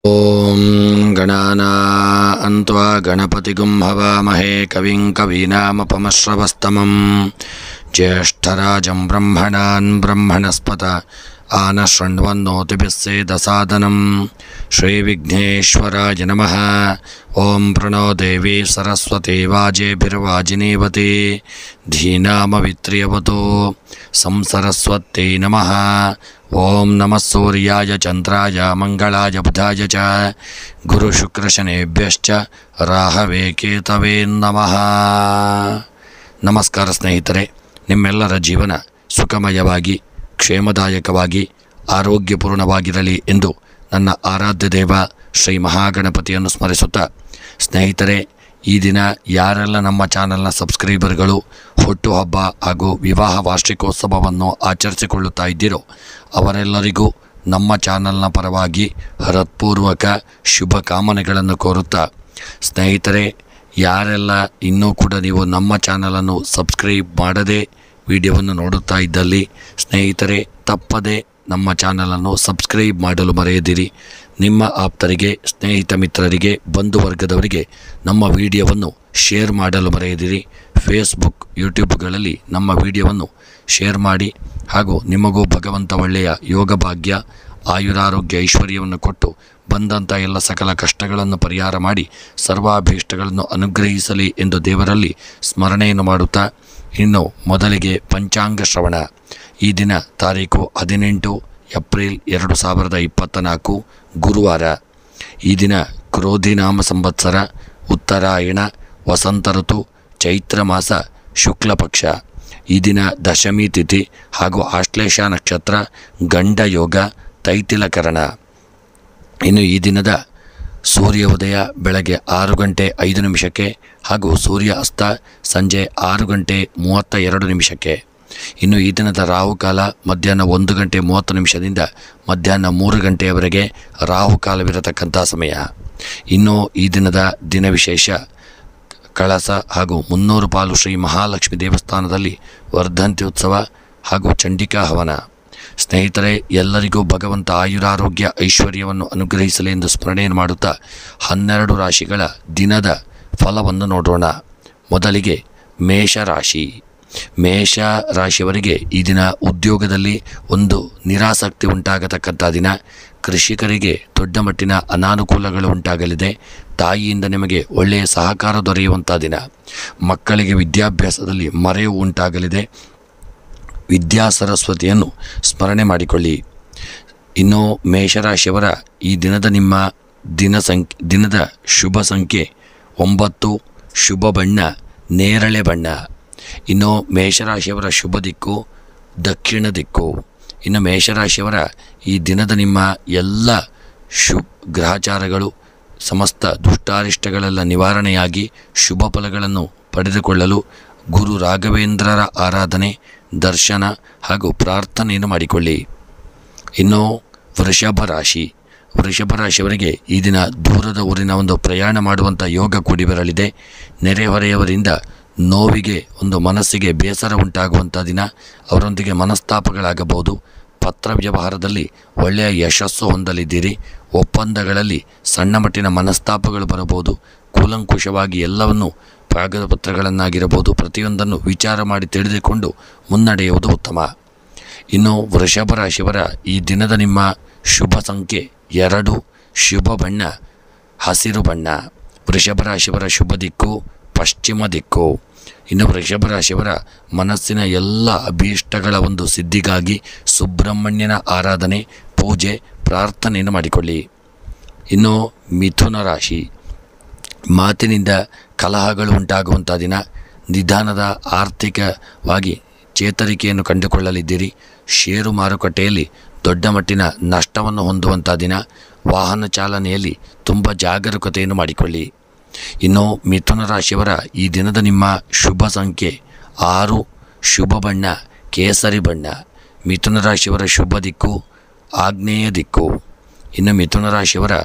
ಓಂ ಗಣಾನಾನ್ತ್ವಾ ಗಣಪತಿಗುಂ ಹವಾಮಹೇ ಕವಿಂ ಕವೀನಾಮಪಮಶ್ರವಸ್ತಮಂ ಜ್ಯೇಷ್ಠರಾಜಂ ಬ್ರಹ್ಮಣಾನ್ ಬ್ರಹ್ಮಣಸ್ಪತ ಆನಶೃಣ್ವನ್ನೋತಿಭಿಸ್ಸೇದಸಾದನಂ ಶ್ರೀವಿಘ್ನೇಶ್ವರಾಯ ನಮಃ. ಓಂ ಪ್ರಣೋ ದೇವಿ ಸರಸ್ವತಿ ವಾಜೇಭಿರ್ವಾಜಿನೀವತಿ ಧೀನಾಮವಿತ್ರ್ಯವತೋ ಸಂಸರಸ್ವತ್ಯೈ ನಮಃ. ಓಂ ನಮಃ ಸೂರ್ಯಾಯ ಚಂದ್ರಾಯ ಮಂಗಳಾಯ ಬುಧಾಯ ಚ ಗುರುಶುಕ್ರಶನೇಭ್ಯಶ್ಚ ರಾಹವೇ ಕೇತವೇ ನಮಃ. ನಮಸ್ಕಾರ ಸ್ನೇಹಿತರೆ, ನಿಮ್ಮೆಲ್ಲರ ಜೀವನ ಸುಖಮಯವಾಗಿ ಕ್ಷೇಮದಾಯಕವಾಗಿ ಆರೋಗ್ಯಪೂರ್ಣವಾಗಿರಲಿ ಎಂದು ನನ್ನ ಆರಾಧ್ಯ ದೇವ ಶ್ರೀ ಮಹಾಗಣಪತಿಯನ್ನು ಸ್ಮರಿಸುತ್ತಾ, ಸ್ನೇಹಿತರೆ, ಈ ದಿನ ಯಾರೆಲ್ಲ ನಮ್ಮ ಚಾನಲ್ನ ಸಬ್ಸ್ಕ್ರೈಬರ್ಗಳು ಹುಟ್ಟುಹಬ್ಬ ಹಾಗೂ ವಿವಾಹ ವಾರ್ಷಿಕೋತ್ಸವವನ್ನು ಆಚರಿಸಿಕೊಳ್ಳುತ್ತಾ ಇದ್ದೀರೋ ಅವರೆಲ್ಲರಿಗೂ ನಮ್ಮ ಚಾನಲ್ನ ಪರವಾಗಿ ಹೃತ್ಪೂರ್ವಕ ಶುಭ ಕಾಮನೆಗಳನ್ನು ಕೋರುತ್ತಾ, ಸ್ನೇಹಿತರೆ, ಯಾರೆಲ್ಲ ಇನ್ನೂ ಕೂಡ ನೀವು ನಮ್ಮ ಚಾನಲನ್ನು ಸಬ್ಸ್ಕ್ರೈಬ್ ಮಾಡದೆ ವಿಡಿಯೋವನ್ನು ನೋಡುತ್ತಾ ಇದ್ದಲ್ಲಿ ಸ್ನೇಹಿತರೆ, ತಪ್ಪದೆ ನಮ್ಮ ಚಾನಲನ್ನು ಸಬ್ಸ್ಕ್ರೈಬ್ ಮಾಡಲು ಮರೆಯದಿರಿ. ನಿಮ್ಮ ಆಪ್ತರಿಗೆ, ಸ್ನೇಹಿತ ಮಿತ್ರರಿಗೆ, ಬಂಧು ವರ್ಗದವರಿಗೆ ನಮ್ಮ ವಿಡಿಯೋವನ್ನು ಶೇರ್ ಮಾಡಲು ಮರೆಯದಿರಿ. ಫೇಸ್ಬುಕ್, ಯೂಟ್ಯೂಬ್ಗಳಲ್ಲಿ ನಮ್ಮ ವಿಡಿಯೋವನ್ನು ಶೇರ್ ಮಾಡಿ. ಹಾಗೂ ನಿಮಗೂ ಭಗವಂತ ಒಳ್ಳೆಯ ಯೋಗ ಭಾಗ್ಯ, ಆಯುರಾರೋಗ್ಯ, ಐಶ್ವರ್ಯವನ್ನು ಕೊಟ್ಟು ಬಂದಂಥ ಎಲ್ಲ ಸಕಲ ಕಷ್ಟಗಳನ್ನು ಪರಿಹಾರ ಮಾಡಿ ಸರ್ವಾಭೀಷ್ಟಗಳನ್ನು ಅನುಗ್ರಹಿಸಲಿ ಎಂದು ದೇವರಲ್ಲಿ ಸ್ಮರಣೆಯನ್ನು ಮಾಡುತ್ತಾ, ಇನ್ನು ಮೊದಲಿಗೆ ಪಂಚಾಂಗ ಶ್ರವಣ. ಈ ದಿನ ತಾರೀಕು 18 ಏಪ್ರಿಲ್ 2024 ಗುರುವಾರ. ಈ ದಿನ ಕ್ರೋಧಿನಾಮ ಸಂವತ್ಸರ, ಉತ್ತರಾಯಣ, ವಸಂತ ಋತು, ಚೈತ್ರ ಮಾಸ, ಶುಕ್ಲ ಪಕ್ಷ. ಈ ದಿನ ದಶಮಿ ತಿಥಿ ಹಾಗೂ ಆಶ್ಲೇಷ ನಕ್ಷತ್ರ, ಗಂಡ ಯೋಗ, ತೈತಿಲಕರಣ. ಇನ್ನು ಈ ದಿನದ ಸೂರ್ಯ ಉದಯ ಬೆಳಗ್ಗೆ 6:05 ಹಾಗೂ ಸೂರ್ಯ ಅಸ್ತ ಸಂಜೆ 6:32. ಇನ್ನು ಈ ದಿನದ ರಾಹುಕಾಲ ಮಧ್ಯಾಹ್ನ 1:30 ಮಧ್ಯಾಹ್ನ 3 ರಾಹುಕಾಲವಿರತಕ್ಕಂಥ ಸಮಯ. ಇನ್ನು ಈ ದಿನದ ದಿನ ವಿಶೇಷ ಕಳಸ ಹಾಗೂ 300 ಪಾಲು ಶ್ರೀ ಮಹಾಲಕ್ಷ್ಮಿ ದೇವಸ್ಥಾನದಲ್ಲಿ ವರ್ಧಂತಿ ಉತ್ಸವ ಹಾಗೂ ಚಂಡಿಕಾ ಹವನ. ಸ್ನೇಹಿತರೆ, ಎಲ್ಲರಿಗೂ ಭಗವಂತ ಆಯುರಾರೋಗ್ಯ ಐಶ್ವರ್ಯವನ್ನು ಅನುಗ್ರಹಿಸಲಿ ಎಂದು ಸ್ಮರಣೆಯನ್ನು ಮಾಡುತ್ತಾ 12 ರಾಶಿಗಳ ದಿನದ ಫಲವನ್ನು ನೋಡೋಣ. ಮೊದಲಿಗೆ ಮೇಷರಾಶಿ. ಮೇಷ ರಾಶಿಯವರಿಗೆ ಈ ದಿನ ಉದ್ಯೋಗದಲ್ಲಿ ಒಂದು ನಿರಾಸಕ್ತಿ ಉಂಟಾಗತಕ್ಕಂಥ ದಿನ. ಕೃಷಿಕರಿಗೆ ದೊಡ್ಡ ಮಟ್ಟಿನ ಅನಾನುಕೂಲಗಳು ಉಂಟಾಗಲಿದೆ. ತಾಯಿಯಿಂದ ನಿಮಗೆ ಒಳ್ಳೆಯ ಸಹಕಾರ ದೊರೆಯುವಂಥ ದಿನ. ಮಕ್ಕಳಿಗೆ ವಿದ್ಯಾಭ್ಯಾಸದಲ್ಲಿ ಮರೆವು ಉಂಟಾಗಲಿದೆ. ವಿದ್ಯಾ ಸರಸ್ವತಿಯನ್ನು ಸ್ಮರಣೆ ಮಾಡಿಕೊಳ್ಳಿ. ಇನ್ನು ಮೇಷರಾಶಿಯವರ ಈ ದಿನದ ನಿಮ್ಮ ದಿನದ ಶುಭ ಸಂಖ್ಯೆ 9, ಶುಭ ಬಣ್ಣ ನೇರಳೆ ಬಣ್ಣ. ಇನ್ನು ಮೇಷರಾಶಿಯವರ ಶುಭ ದಿಕ್ಕು ದಕ್ಷಿಣ ದಿಕ್ಕು. ಇನ್ನು ಮೇಷರಾಶಿಯವರ ಈ ದಿನದ ನಿಮ್ಮ ಎಲ್ಲ ಗ್ರಹಚಾರಗಳು, ಸಮಸ್ತ ದುಷ್ಟಾರಿಷ್ಟಗಳೆಲ್ಲ ನಿವಾರಣೆಯಾಗಿ ಶುಭ ಫಲಗಳನ್ನು ಪಡೆದುಕೊಳ್ಳಲು ಗುರು ರಾಘವೇಂದ್ರರ ಆರಾಧನೆ, ದರ್ಶನ ಹಾಗೂ ಪ್ರಾರ್ಥನೆಯನ್ನು ಮಾಡಿಕೊಳ್ಳಿ. ಇನ್ನು ವೃಷಭ ರಾಶಿ. ವೃಷಭ ರಾಶಿಯವರಿಗೆ ಈ ದಿನ ದೂರದ ಊರಿನ ಒಂದು ಪ್ರಯಾಣ ಮಾಡುವಂಥ ಯೋಗ ಕೂಡಿ ಬರಲಿದೆ. ನೆರೆಹೊರೆಯವರಿಂದ ನೋವಿಗೆ ಒಂದು ಮನಸ್ಸಿಗೆ ಬೇಸರ ಉಂಟಾಗುವಂಥ ದಿನ. ಅವರೊಂದಿಗೆ ಮನಸ್ತಾಪಗಳಾಗಬಹುದು. ಪತ್ರ ವ್ಯವಹಾರದಲ್ಲಿ ಒಳ್ಳೆಯ ಯಶಸ್ಸು ಹೊಂದಲಿದ್ದೀರಿ. ಒಪ್ಪಂದಗಳಲ್ಲಿ ಸಣ್ಣ ಮಟ್ಟಿನ ಮನಸ್ತಾಪಗಳು ಬರಬಹುದು. ಕೂಲಂಕುಷವಾಗಿ ಎಲ್ಲವನ್ನು ಕಾಗದ ಪತ್ರಗಳನ್ನಾಗಿರಬಹುದು ಪ್ರತಿಯೊಂದನ್ನು ವಿಚಾರ ಮಾಡಿ ತಿಳಿದುಕೊಂಡು ಮುನ್ನಡೆಯುವುದು ಉತ್ತಮ. ಇನ್ನು ವೃಷಭ ರಾಶಿಯವರ ಈ ದಿನದ ನಿಮ್ಮ ಶುಭ ಸಂಖ್ಯೆ 2, ಶುಭ ಬಣ್ಣ ಹಸಿರು ಬಣ್ಣ. ವೃಷಭ ರಾಶಿಯವರ ಶುಭ ದಿಕ್ಕು ಪಶ್ಚಿಮ ದಿಕ್ಕು. ಇನ್ನು ವೃಷಭ ರಾಶಿಯವರ ಮನಸ್ಸಿನ ಎಲ್ಲ ಅಭೀಷ್ಟಗಳ ಒಂದು ಸಿದ್ಧಿಗಾಗಿ ಸುಬ್ರಹ್ಮಣ್ಯನ ಆರಾಧನೆ, ಪೂಜೆ, ಪ್ರಾರ್ಥನೆಯನ್ನು ಮಾಡಿಕೊಳ್ಳಿ. ಇನ್ನು ಮಿಥುನ ರಾಶಿ. ಮಾತಿನಿಂದ ಕಲಹಗಳು ಉಂಟಾಗುವಂಥ ದಿನ. ನಿಧಾನದ ಆರ್ಥಿಕವಾಗಿ ಚೇತರಿಕೆಯನ್ನು ಕಂಡುಕೊಳ್ಳಲಿದ್ದೀರಿ. ಷೇರು ಮಾರುಕಟ್ಟೆಯಲ್ಲಿ ದೊಡ್ಡ ಮಟ್ಟಿನ ನಷ್ಟವನ್ನು ಹೊಂದುವಂಥ ದಿನ. ವಾಹನ ಚಾಲನೆಯಲ್ಲಿ ತುಂಬ ಜಾಗರೂಕತೆಯನ್ನು ಮಾಡಿಕೊಳ್ಳಿ. ಇನ್ನು ಮಿಥುನ ರಾಶಿಯವರ ಈ ದಿನದ ನಿಮ್ಮ ಶುಭ ಸಂಖ್ಯೆ 6, ಶುಭ ಬಣ್ಣ ಕೇಸರಿ ಬಣ್ಣ. ಮಿಥುನ ರಾಶಿಯವರ ಶುಭ ದಿಕ್ಕು ಆಗ್ನೇಯ ದಿಕ್ಕು. ಇನ್ನು ಮಿಥುನ ರಾಶಿಯವರ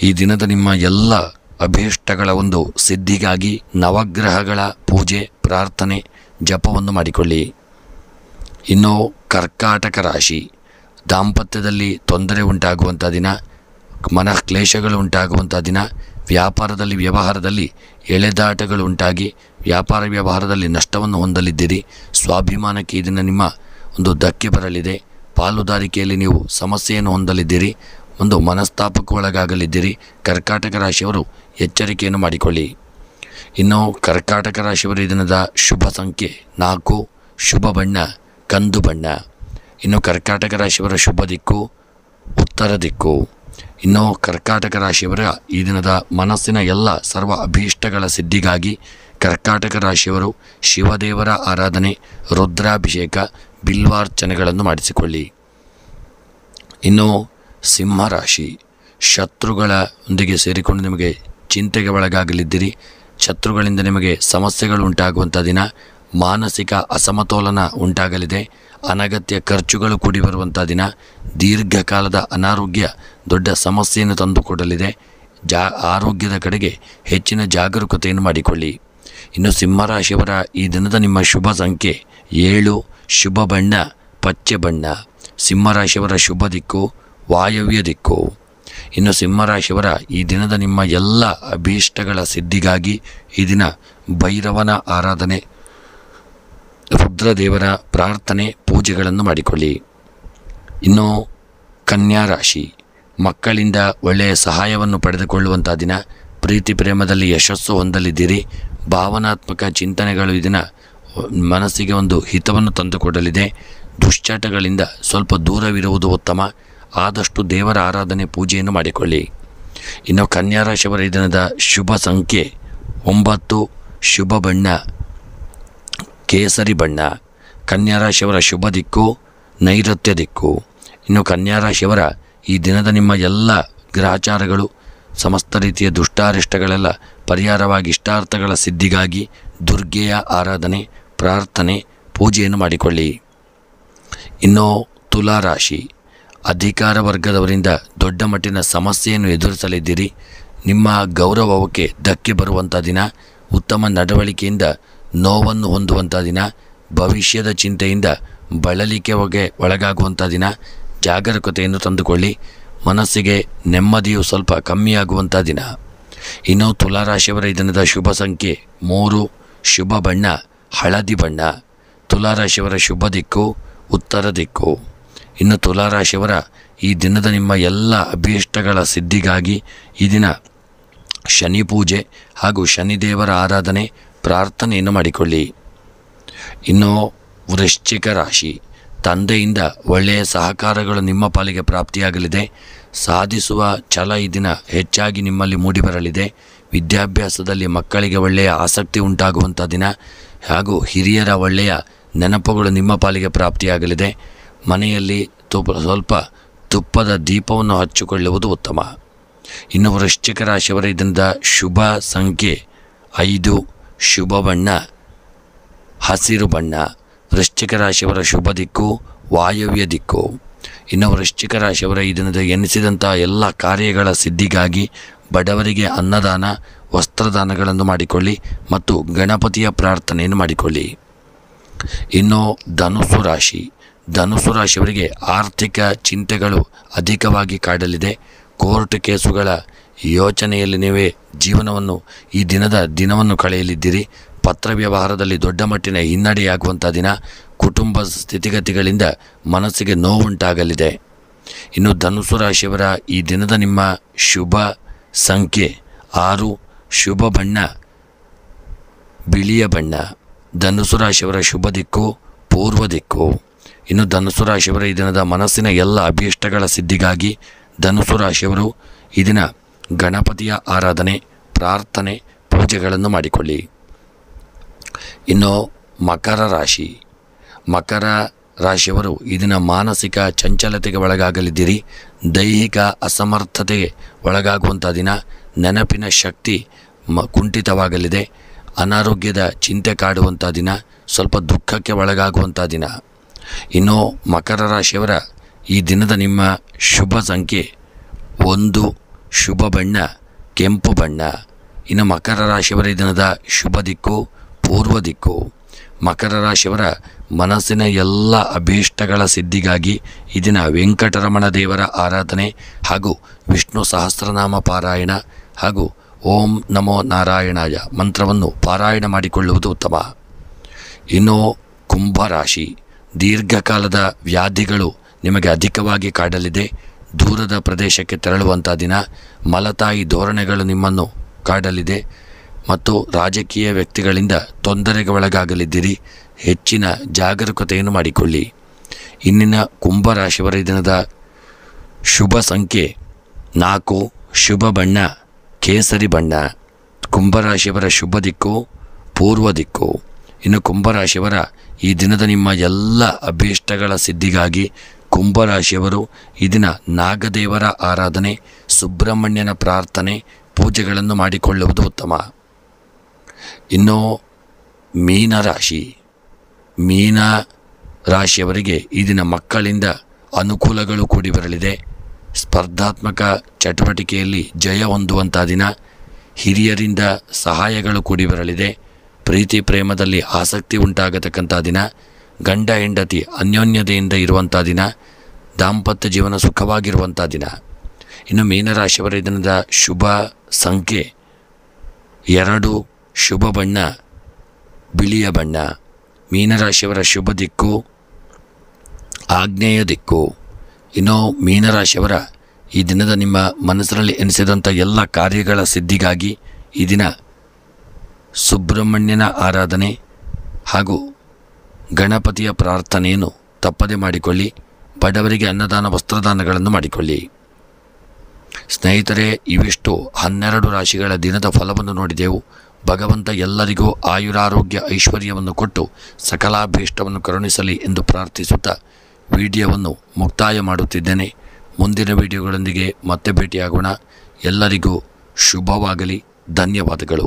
ಈ ದಿನದ ನಿಮ್ಮ ಎಲ್ಲ ಅಭೀಷ್ಟಗಳ ಒಂದು ಸಿದ್ಧಿಗಾಗಿ ನವಗ್ರಹಗಳ ಪೂಜೆ, ಪ್ರಾರ್ಥನೆ, ಜಪವನ್ನು ಮಾಡಿಕೊಳ್ಳಿ. ಇನ್ನು ಕರ್ಕಾಟಕ ರಾಶಿ. ದಾಂಪತ್ಯದಲ್ಲಿ ತೊಂದರೆ ಉಂಟಾಗುವಂಥ ದಿನ. ಮನಃ ಕ್ಲೇಶಗಳು ಉಂಟಾಗುವಂಥ ದಿನ. ವ್ಯಾಪಾರದಲ್ಲಿ ವ್ಯವಹಾರದಲ್ಲಿ ಎಳೆದಾಟಗಳು ಉಂಟಾಗಿ ವ್ಯಾಪಾರ ವ್ಯವಹಾರದಲ್ಲಿ ನಷ್ಟವನ್ನು ಹೊಂದಲಿದ್ದೀರಿ. ಸ್ವಾಭಿಮಾನಕ್ಕೆ ಈ ದಿನ ನಿಮ್ಮ ಒಂದು ಧಕ್ಕೆ ಬರಲಿದೆ. ಪಾಲುದಾರಿಕೆಯಲ್ಲಿ ನೀವು ಸಮಸ್ಯೆಯನ್ನು ಹೊಂದಲಿದ್ದೀರಿ. ಒಂದು ಮನಸ್ತಾಪಕ್ಕೆ ಒಳಗಾಗಲಿದ್ದೀರಿ. ಕರ್ಕಾಟಕ ರಾಶಿಯವರು ಎಚ್ಚರಿಕೆಯನ್ನು ಮಾಡಿಕೊಳ್ಳಿ. ಇನ್ನು ಕರ್ಕಾಟಕ ರಾಶಿಯವರ ಈ ದಿನದ ಶುಭ ಸಂಖ್ಯೆ 4, ಶುಭ ಬಣ್ಣ ಕಂದು ಬಣ್ಣ. ಇನ್ನು ಕರ್ಕಾಟಕ ರಾಶಿಯವರ ಶುಭ ದಿಕ್ಕು ಉತ್ತರ ದಿಕ್ಕು. ಇನ್ನು ಕರ್ಕಾಟಕ ರಾಶಿಯವರ ಈ ದಿನದ ಮನಸ್ಸಿನ ಎಲ್ಲ ಸರ್ವ ಅಭೀಷ್ಟಗಳ ಸಿದ್ಧಿಗಾಗಿ ಕರ್ಕಾಟಕ ರಾಶಿಯವರು ಶಿವದೇವರ ಆರಾಧನೆ, ರುದ್ರಾಭಿಷೇಕ, ಬಿಲ್ವಾರ್ಚನೆಗಳನ್ನು ಮಾಡಿಸಿಕೊಳ್ಳಿ. ಇನ್ನು ಸಿಂಹರಾಶಿ, ಶತ್ರುಗಳೊಂದಿಗೆ ಸೇರಿಕೊಂಡು ನಿಮಗೆ ಚಿಂತೆಗೆ ಒಳಗಾಗಲಿದ್ದೀರಿ. ಶತ್ರುಗಳಿಂದ ನಿಮಗೆ ಸಮಸ್ಯೆಗಳು ಉಂಟಾಗುವಂಥ ದಿನ. ಮಾನಸಿಕ ಅಸಮತೋಲನ ಉಂಟಾಗಲಿದೆ. ಅನಗತ್ಯ ಖರ್ಚುಗಳು ಕೂಡಿ ಬರುವಂಥ ದಿನ. ದೀರ್ಘಕಾಲದ ಅನಾರೋಗ್ಯ ದೊಡ್ಡ ಸಮಸ್ಯೆಯನ್ನು ತಂದುಕೊಡಲಿದೆ. ಆರೋಗ್ಯದ ಕಡೆಗೆ ಹೆಚ್ಚಿನ ಜಾಗರೂಕತೆಯನ್ನು ಮಾಡಿಕೊಳ್ಳಿ. ಇನ್ನು ಸಿಂಹರಾಶಿಯವರ ಈ ದಿನದ ನಿಮ್ಮ ಶುಭ ಸಂಖ್ಯೆ 7, ಶುಭ ಬಣ್ಣ ಪಚ್ಚೆ ಬಣ್ಣ. ಸಿಂಹರಾಶಿಯವರ ಶುಭ ದಿಕ್ಕು ವಾಯವ್ಯ ದಿಕ್ಕು. ಇನ್ನು ಸಿಂಹರಾಶಿಯವರ ಈ ದಿನದ ನಿಮ್ಮ ಎಲ್ಲ ಅಭೀಷ್ಟಗಳ ಸಿದ್ಧಿಗಾಗಿ ಈ ದಿನ ಭೈರವನ ಆರಾಧನೆ, ರುದ್ರದೇವರ ಪ್ರಾರ್ಥನೆ, ಪೂಜೆಗಳನ್ನು ಮಾಡಿಕೊಳ್ಳಿ. ಇನ್ನು ಕನ್ಯಾ ರಾಶಿ, ಮಕ್ಕಳಿಂದ ಒಳ್ಳೆಯ ಸಹಾಯವನ್ನು ಪಡೆದುಕೊಳ್ಳುವಂಥ ದಿನ. ಪ್ರೀತಿ ಪ್ರೇಮದಲ್ಲಿ ಯಶಸ್ಸು ಹೊಂದಲಿದ್ದೀರಿ. ಭಾವನಾತ್ಮಕ ಚಿಂತನೆಗಳು ಈ ದಿನ ಮನಸ್ಸಿಗೆ ಒಂದು ಹಿತವನ್ನು ತಂದುಕೊಡಲಿದೆ. ದುಶ್ಚಟಗಳಿಂದ ಸ್ವಲ್ಪ ದೂರವಿರುವುದು ಉತ್ತಮ. ಆದಷ್ಟು ದೇವರ ಆರಾಧನೆ, ಪೂಜೆಯನ್ನು ಮಾಡಿಕೊಳ್ಳಿ. ಇನ್ನು ಕನ್ಯಾ ರಾಶಿಯವರ ಈ ದಿನದ ಶುಭ ಸಂಖ್ಯೆ 9, ಶುಭ ಬಣ್ಣ ಕೇಸರಿ ಬಣ್ಣ. ಕನ್ಯಾ ರಾಶಿಯವರ ಶುಭ ದಿಕ್ಕು ನೈಋತ್ಯ ದಿಕ್ಕು. ಇನ್ನು ಕನ್ಯಾ ರಾಶಿಯವರ ಈ ದಿನದ ನಿಮ್ಮ ಎಲ್ಲ ಗ್ರಹಚಾರಗಳು, ಸಮಸ್ತ ರೀತಿಯ ದುಷ್ಟಾರಿಷ್ಟಗಳೆಲ್ಲ ಪರಿಹಾರವಾಗಿ ಇಷ್ಟಾರ್ಥಗಳ ಸಿದ್ಧಿಗಾಗಿ ದುರ್ಗೆಯ ಆರಾಧನೆ, ಪ್ರಾರ್ಥನೆ, ಪೂಜೆಯನ್ನು ಮಾಡಿಕೊಳ್ಳಿ. ಇನ್ನು ತುಲಾರಾಶಿ, ಅಧಿಕಾರ ವರ್ಗದವರಿಂದ ದೊಡ್ಡ ಮಟ್ಟಿನ ಸಮಸ್ಯೆಯನ್ನು ಎದುರಿಸಲಿದ್ದೀರಿ. ನಿಮ್ಮ ಗೌರವಕ್ಕೆ ಧಕ್ಕೆ ಬರುವಂಥ ದಿನ. ಉತ್ತಮ ನಡವಳಿಕೆಯಿಂದ ನೋವನ್ನು ಹೊಂದುವಂಥ ದಿನ. ಭವಿಷ್ಯದ ಚಿಂತೆಯಿಂದ ಬಳಲಿಕೆ ಒಳಗಾಗುವಂಥ ದಿನ. ಜಾಗರೂಕತೆಯನ್ನು ತಂದುಕೊಳ್ಳಿ. ಮನಸ್ಸಿಗೆ ನೆಮ್ಮದಿಯು ಸ್ವಲ್ಪ ಕಮ್ಮಿಯಾಗುವಂಥ ದಿನ. ಇನ್ನು ತುಲಾರಾಶಿಯವರ ಈ ದಿನದ ಶುಭ ಸಂಖ್ಯೆ 3, ಶುಭ ಬಣ್ಣ ಹಳದಿ ಬಣ್ಣ. ತುಲಾರಾಶಿಯವರ ಶುಭ ದಿಕ್ಕು ಉತ್ತರ ದಿಕ್ಕು. ಇನ್ನು ತುಲಾರಾಶಿಯವರ ಈ ದಿನದ ನಿಮ್ಮ ಎಲ್ಲ ಅಭೀಷ್ಟಗಳ ಸಿದ್ಧಿಗಾಗಿ ಈ ದಿನ ಶನಿ ಪೂಜೆ ಹಾಗೂ ಶನಿದೇವರ ಆರಾಧನೆ, ಪ್ರಾರ್ಥನೆಯನ್ನು ಮಾಡಿಕೊಳ್ಳಿ. ಇನ್ನು ವೃಶ್ಚಿಕ ರಾಶಿ, ತಂದೆಯಿಂದ ಒಳ್ಳೆಯ ಸಹಕಾರಗಳು ನಿಮ್ಮ ಪಾಲಿಗೆ ಪ್ರಾಪ್ತಿಯಾಗಲಿದೆ. ಸಾಧಿಸುವ ಛಲ ಈ ದಿನ ಹೆಚ್ಚಾಗಿ ನಿಮ್ಮಲ್ಲಿ ಮೂಡಿಬರಲಿದೆ. ವಿದ್ಯಾಭ್ಯಾಸದಲ್ಲಿ ಮಕ್ಕಳಿಗೆ ಒಳ್ಳೆಯ ಆಸಕ್ತಿ ಉಂಟಾಗುವಂಥ ದಿನ ಹಾಗೂ ಹಿರಿಯರ ಒಳ್ಳೆಯ ನೆನಪುಗಳು ನಿಮ್ಮ ಪಾಲಿಗೆ ಪ್ರಾಪ್ತಿಯಾಗಲಿದೆ. ಮನೆಯಲ್ಲಿ ಸ್ವಲ್ಪ ತುಪ್ಪದ ದೀಪವನ್ನು ಹಚ್ಚಿಕೊಳ್ಳುವುದು ಉತ್ತಮ. ಇನ್ನು ವೃಶ್ಚಿಕ ರಾಶಿಯವರ ಇದರಿಂದ ಶುಭ ಸಂಖ್ಯೆ 5, ಶುಭ ಬಣ್ಣ ಹಸಿರು ಬಣ್ಣ. ವೃಶ್ಚಿಕ ರಾಶಿಯವರ ಶುಭ ದಿಕ್ಕು ವಾಯವ್ಯ ದಿಕ್ಕು. ಇನ್ನು ವೃಶ್ಚಿಕ ರಾಶಿಯವರ ಈ ದಿನದ ಎನಿಸಿದಂಥ ಎಲ್ಲ ಕಾರ್ಯಗಳ ಸಿದ್ಧಿಗಾಗಿ ಬಡವರಿಗೆ ಅನ್ನದಾನ, ವಸ್ತ್ರದಾನಗಳನ್ನು ಮಾಡಿಕೊಳ್ಳಿ ಮತ್ತು ಗಣಪತಿಯ ಪ್ರಾರ್ಥನೆಯನ್ನು ಮಾಡಿಕೊಳ್ಳಿ. ಇನ್ನು ಧನುಸ್ಸು ರಾಶಿ, ಧನುಸ್ಸು ರಾಶಿಯವರಿಗೆ ಆರ್ಥಿಕ ಚಿಂತೆಗಳು ಅಧಿಕವಾಗಿ ಕಾಡಲಿದೆ. ಕೋರ್ಟ್ ಕೇಸುಗಳ ಯೋಚನೆಯಲ್ಲಿ ನೀವೇ ಈ ದಿನವನ್ನು ಕಳೆಯಲಿದ್ದೀರಿ. ಪತ್ರ ವ್ಯವಹಾರದಲ್ಲಿ ದೊಡ್ಡ ಮಟ್ಟಿನ ಹಿನ್ನಡೆಯಾಗುವಂಥ ದಿನ. ಕುಟುಂಬ ಸ್ಥಿತಿಗತಿಗಳಿಂದ ಮನಸ್ಸಿಗೆ ನೋವುಂಟಾಗಲಿದೆ. ಇನ್ನು ಧನುಸ್ಸು ರಾಶಿಯವರ ಈ ದಿನದ ನಿಮ್ಮ ಶುಭ ಸಂಖ್ಯೆ 6, ಶುಭ ಬಣ್ಣ ಬಿಳಿಯ ಬಣ್ಣ. ಧನುಸ್ಸು ರಾಶಿಯವರ ಶುಭ ದಿಕ್ಕು ಪೂರ್ವ ದಿಕ್ಕು. ಇನ್ನು ಧನುಸ್ಸು ರಾಶಿಯವರ ಈ ದಿನದ ಮನಸ್ಸಿನ ಎಲ್ಲ ಅಭೀಷ್ಟಗಳ ಸಿದ್ಧಿಗಾಗಿ ಧನುಸ್ಸು ರಾಶಿಯವರು ಈ ದಿನ ಗಣಪತಿಯ ಆರಾಧನೆ, ಪ್ರಾರ್ಥನೆ, ಪೂಜೆಗಳನ್ನು ಮಾಡಿಕೊಳ್ಳಿ. ಇನ್ನು ಮಕರ ರಾಶಿ, ಮಕರ ರಾಶಿಯವರು ಈ ದಿನ ಮಾನಸಿಕ ಚಂಚಲತೆಗೆ ಒಳಗಾಗಲಿದ್ದೀರಿ. ದೈಹಿಕ ಅಸಮರ್ಥತೆಗೆ ಒಳಗಾಗುವಂಥ ದಿನ. ನೆನಪಿನ ಶಕ್ತಿ ಕುಂಠಿತವಾಗಲಿದೆ. ಅನಾರೋಗ್ಯದ ಚಿಂತೆ ಕಾಡುವಂಥ ದಿನ. ಸ್ವಲ್ಪ ದುಃಖಕ್ಕೆ ಒಳಗಾಗುವಂಥ ದಿನ. ಇನ್ನು ಮಕರ ರಾಶಿಯವರ ಈ ದಿನದ ನಿಮ್ಮ ಶುಭ ಸಂಖ್ಯೆ 1, ಶುಭ ಬಣ್ಣ ಕೆಂಪು ಬಣ್ಣ. ಇನ್ನು ಮಕರ ರಾಶಿಯವರ ಈ ದಿನದ ಶುಭ ದಿಕ್ಕು ಪೂರ್ವ ದಿಕ್ಕು. ಮಕರ ರಾಶಿಯವರ ಮನಸ್ಸಿನ ಎಲ್ಲ ಅಭೀಷ್ಟಗಳ ಸಿದ್ಧಿಗಾಗಿ ಈ ದಿನ ವೆಂಕಟರಮಣ ದೇವರ ಆರಾಧನೆ ಹಾಗೂ ವಿಷ್ಣು ಸಹಸ್ರನಾಮ ಪಾರಾಯಣ ಹಾಗೂ ಓಂ ನಮೋ ನಾರಾಯಣಾಯ ಮಂತ್ರವನ್ನು ಪಾರಾಯಣ ಮಾಡಿಕೊಳ್ಳುವುದು ಉತ್ತಮ. ಇನ್ನು ಕುಂಭರಾಶಿ, ದೀರ್ಘಕಾಲದ ವ್ಯಾಧಿಗಳು ನಿಮಗೆ ಅಧಿಕವಾಗಿ ಕಾಡಲಿದೆ. ದೂರದ ಪ್ರದೇಶಕ್ಕೆ ತೆರಳುವಂಥ ದಿನ. ಮಲತಾಯಿ ಧೋರಣೆಗಳು ನಿಮ್ಮನ್ನು ಕಾಡಲಿದೆ ಮತ್ತು ರಾಜಕೀಯ ವ್ಯಕ್ತಿಗಳಿಂದ ತೊಂದರೆಗೆ ಒಳಗಾಗಲಿದ್ದೀರಿ. ಹೆಚ್ಚಿನ ಜಾಗರೂಕತೆಯನ್ನು ಮಾಡಿಕೊಳ್ಳಿ. ಇಂದಿನ ಕುಂಭರಾಶಿಯವರ ದಿನದ ಶುಭ ಸಂಖ್ಯೆ 4, ಶುಭ ಬಣ್ಣ ಕೇಸರಿ ಬಣ್ಣ. ಕುಂಭರಾಶಿಯವರ ಶುಭ ದಿಕ್ಕು ಪೂರ್ವ ದಿಕ್ಕು. ಇನ್ನು ಕುಂಭರಾಶಿಯವರ ಈ ದಿನದ ನಿಮ್ಮ ಎಲ್ಲ ಅಭೀಷ್ಟಗಳ ಸಿದ್ಧಿಗಾಗಿ ಕುಂಭರಾಶಿಯವರು ಈ ದಿನ ನಾಗದೇವರ ಆರಾಧನೆ, ಸುಬ್ರಹ್ಮಣ್ಯನ ಪ್ರಾರ್ಥನೆ, ಪೂಜೆಗಳನ್ನು ಮಾಡಿಕೊಳ್ಳುವುದು ಉತ್ತಮ. ಇನ್ನು ಮೀನರಾಶಿ, ಮೀನ ರಾಶಿಯವರಿಗೆ ಈ ದಿನ ಮಕ್ಕಳಿಂದ ಅನುಕೂಲಗಳು ಕೂಡಿ ಬರಲಿದೆ. ಸ್ಪರ್ಧಾತ್ಮಕ ಚಟುವಟಿಕೆಯಲ್ಲಿ ಜಯ ಹೊಂದುವಂಥ ದಿನ. ಹಿರಿಯರಿಂದ ಸಹಾಯಗಳು ಕೂಡಿ ಬರಲಿದೆ. ಪ್ರೀತಿ ಪ್ರೇಮದಲ್ಲಿ ಆಸಕ್ತಿ ಉಂಟಾಗತಕ್ಕಂಥ ದಿನ. ಗಂಡ ಹೆಂಡತಿ ಅನ್ಯೋನ್ಯತೆಯಿಂದ ಇರುವಂಥ ದಿನ. ದಾಂಪತ್ಯ ಜೀವನ ಸುಖವಾಗಿರುವಂಥ ದಿನ. ಇನ್ನು ಮೀನರಾಶಿಯವರ ದಿನದ ಶುಭ ಸಂಖ್ಯೆ 2, ಶುಭ ಬಣ್ಣ ಬಿಳಿಯ ಬಣ್ಣ. ಮೀನರಾಶಿಯವರ ಶುಭ ದಿಕ್ಕು ಆಗ್ನೇಯ ದಿಕ್ಕು. ಇನ್ನು ಮೀನರಾಶಿಯವರ ಈ ದಿನದ ನಿಮ್ಮ ಮನಸ್ಸಿನಲ್ಲಿ ಎನಿಸಿದಂಥ ಎಲ್ಲ ಕಾರ್ಯಗಳ ಸಿದ್ಧಿಗಾಗಿ ಈ ದಿನ ಸುಬ್ರಹ್ಮಣ್ಯನ ಆರಾಧನೆ ಹಾಗೂ ಗಣಪತಿಯ ಪ್ರಾರ್ಥನೆಯನ್ನು ತಪ್ಪದೆ ಮಾಡಿಕೊಳ್ಳಿ. ಬಡವರಿಗೆ ಅನ್ನದಾನ ವಸ್ತ್ರದಾನಗಳನ್ನು ಮಾಡಿಕೊಳ್ಳಿ. ಸ್ನೇಹಿತರೆ, ಇವಿಷ್ಟು 12 ರಾಶಿಗಳ ದಿನದ ಫಲವನ್ನು ನೋಡಿದೆವು. ಭಗವಂತ ಎಲ್ಲರಿಗೂ ಆಯುರಾರೋಗ್ಯ ಐಶ್ವರ್ಯವನ್ನು ಕೊಟ್ಟು ಸಕಲಾಭೀಷ್ಟವನ್ನು ಕರುಣಿಸಲಿ ಎಂದು ಪ್ರಾರ್ಥಿಸುತ್ತಾ ವಿಡಿಯೋವನ್ನು ಮುಕ್ತಾಯ ಮಾಡುತ್ತಿದ್ದೇನೆ. ಮುಂದಿನ ವಿಡಿಯೋಗಳೊಂದಿಗೆ ಮತ್ತೆ ಭೇಟಿಯಾಗೋಣ. ಎಲ್ಲರಿಗೂ ಶುಭವಾಗಲಿ. ಧನ್ಯವಾದಗಳು.